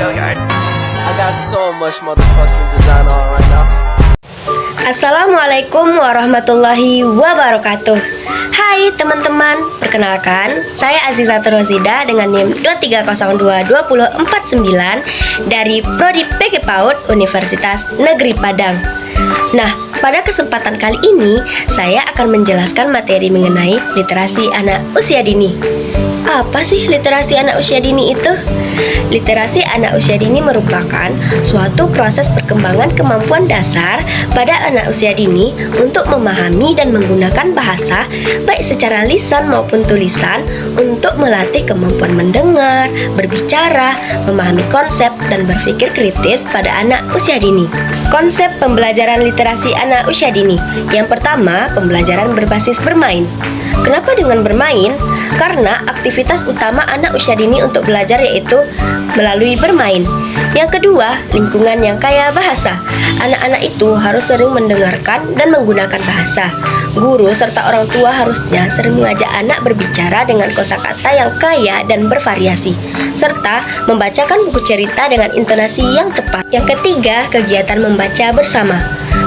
Hilliard. I got so much motherfucking design on right now. Assalamualaikum warahmatullahi wabarakatuh. Hai teman-teman, perkenalkan saya Azizatul Rozida dengan NIM 23022049 dari Prodi PG PAUD Universitas Negeri Padang. Nah, pada kesempatan kali ini saya akan menjelaskan materi mengenai literasi anak usia dini. Apa sih literasi anak usia dini itu? Literasi anak usia dini merupakan suatu proses perkembangan kemampuan dasar pada anak usia dini untuk memahami dan menggunakan bahasa baik secara lisan maupun tulisan untuk melatih kemampuan mendengar, berbicara, memahami konsep, dan berpikir kritis pada anak usia dini. Konsep pembelajaran literasi anak usia dini. Yang pertama, pembelajaran berbasis bermain. Kenapa dengan bermain? Karena aktivitas utama anak usia dini untuk belajar yaitu melalui bermain. Yang kedua, lingkungan yang kaya bahasa. Anak-anak itu harus sering mendengarkan dan menggunakan bahasa. Guru serta orang tua harusnya sering mengajak anak berbicara dengan kosakata yang kaya dan bervariasi, serta membacakan buku cerita dengan intonasi yang tepat. Yang ketiga, kegiatan membaca bersama.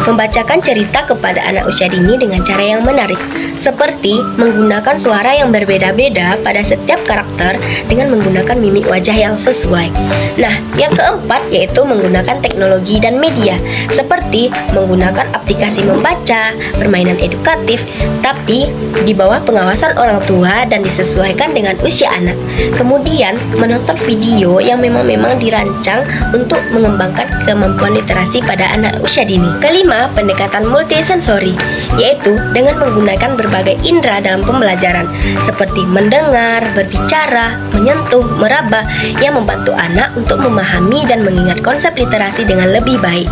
Membacakan cerita kepada anak usia dini dengan cara yang menarik, seperti menggunakan suara yang berbeda-beda pada setiap karakter dengan menggunakan mimik wajah yang sesuai. Nah, yang keempat yaitu menggunakan teknologi dan media, seperti menggunakan aplikasi membaca, permainan edukatif, tapi di bawah pengawasan orang tua dan disesuaikan dengan usia anak. Kemudian, menonton video yang memang dirancang untuk mengembangkan kemampuan literasi pada anak usia dini. Kelima, pendekatan multisensori, yaitu dengan menggunakan berbagai indera dalam pembelajaran, seperti mendengar, berbicara, menyentuh, meraba, yang membantu anak untuk memahami dan mengingat konsep literasi dengan lebih baik.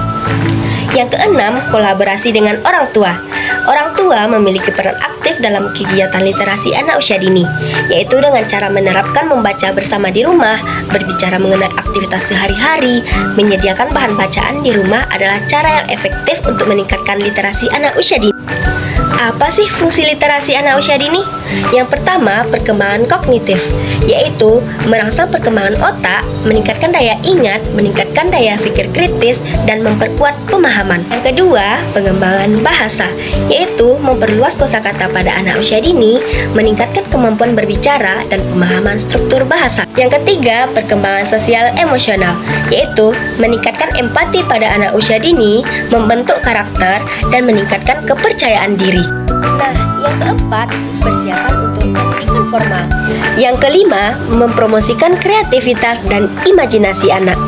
Yang keenam, kolaborasi dengan orang tua. Orang tua memiliki peran aktif dalam kegiatan literasi anak usia dini, yaitu dengan cara menerapkan membaca bersama di rumah, berbicara mengenai aktivitas sehari-hari, menyediakan bahan bacaan di rumah adalah cara yang efektif untuk meningkatkan literasi anak usia dini. Apa sih fungsi literasi anak usia dini? Yang pertama, perkembangan kognitif, yaitu merangsang perkembangan otak, meningkatkan daya ingat, meningkatkan daya pikir kritis, dan memperkuat pemahaman. Yang kedua, pengembangan bahasa, yaitu memperluas kosakata pada anak usia dini, meningkatkan kemampuan berbicara dan pemahaman struktur bahasa. Yang ketiga, perkembangan sosial emosional, yaitu meningkatkan empati pada anak usia dini, membentuk karakter, dan meningkatkan kepercayaan diri. Nah, yang keempat, persiapan untuk pendidikan formal. Yang kelima, mempromosikan kreativitas dan imajinasi anak.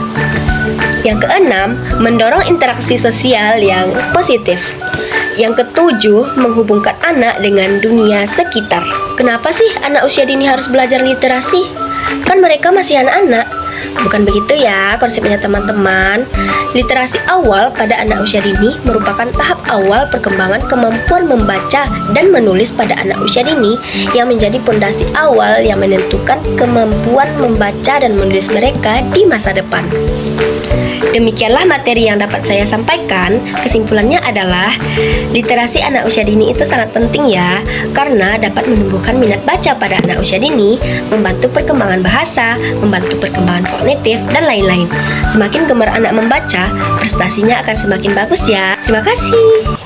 Yang keenam, mendorong interaksi sosial yang positif. Yang ketujuh, menghubungkan anak dengan dunia sekitar. Kenapa sih anak usia dini harus belajar literasi? Kan mereka masih anak-anak. Bukan begitu ya konsepnya teman-teman. Literasi awal pada anak usia dini merupakan tahap awal perkembangan kemampuan membaca dan menulis pada anak usia dini yang menjadi pondasi awal yang menentukan kemampuan membaca dan menulis mereka di masa depan. Demikianlah materi yang dapat saya sampaikan. Kesimpulannya adalah literasi anak usia dini itu sangat penting ya, karena dapat menumbuhkan minat baca pada anak usia dini, membantu perkembangan bahasa, membantu perkembangan kognitif, dan lain-lain. Semakin gemar anak membaca, prestasinya akan semakin bagus ya. Terima kasih.